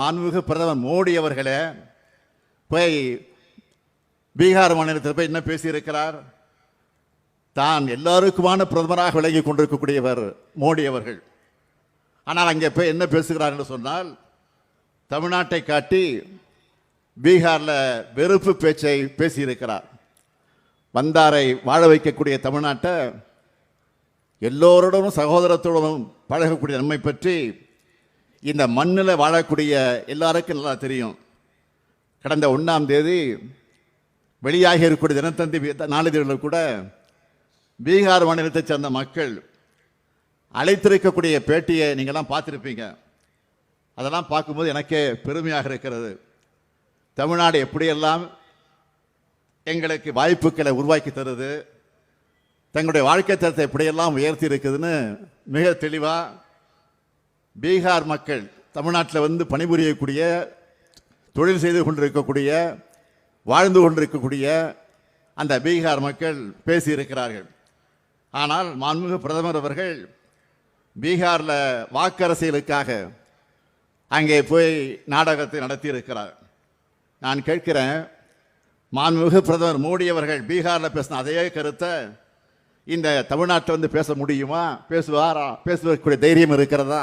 மாண்புமிகு பிரதமர் மோடி அவர்களே போய் பீகார் மாநிலத்தில் போய் என்ன பேசியிருக்கிறார்? தான் எல்லாருக்குமான பிரதமராக விளங்கி கொண்டிருக்கக்கூடியவர் மோடி அவர்கள். ஆனால் அங்கே போய் என்ன பேசுகிறார் என்று சொன்னால், தமிழ்நாட்டை காட்டி பீகாரில் வெறுப்பு பேச்சை பேசியிருக்கிறார். வந்தாரை வாழ வைக்கக்கூடிய தமிழ்நாட்டை எல்லோருடனும் சகோதரத்துடனும் பழகக்கூடிய நன்மை பற்றி இந்த மண்ணில் வாழக்கூடிய எல்லாருக்கும் நல்லா தெரியும். கடந்த 1ஆம் தேதி வெளியாகி இருக்கக்கூடிய தினத்தந்தி நாளிதழில் கூட பீகார் மாநிலத்தைச் சேர்ந்த மக்கள் அழைத்திருக்கக்கூடிய பேட்டியை நீங்கள்லாம் பார்த்துருப்பீங்க. அதெல்லாம் பார்க்கும்போது எனக்கே பெருமையாக இருக்கிறது. தமிழ்நாடு எப்படியெல்லாம் எங்களுக்கு வாய்ப்புகளை உருவாக்கி தருது, தங்களுடைய வாழ்க்கை தரத்தை எப்படியெல்லாம் உயர்த்தி இருக்குதுன்னு மிக தெளிவாக பீகார் மக்கள் தமிழ்நாட்டில் வந்து பணிபுரியக்கூடிய, தொழில் செய்து கொண்டிருக்கக்கூடிய, வாழ்ந்து கொண்டிருக்கக்கூடிய அந்த பீகார் மக்கள் பேசியிருக்கிறார்கள். ஆனால் மாண்புமிகு பிரதமர் அவர்கள் பீகாரில் வாக்கரசியலுக்காக அங்கே போய் நாடகத்தை நடத்தியிருக்கிறார். நான் கேட்கிறேன், மாண்புமிகு பிரதமர் மோடி அவர்கள் பீகாரில் பேசின அதே கருத்தை இந்த தமிழ்நாட்டில் வந்து பேச முடியுமா? பேசுவதற்குரிய தைரியம் இருக்கிறதா?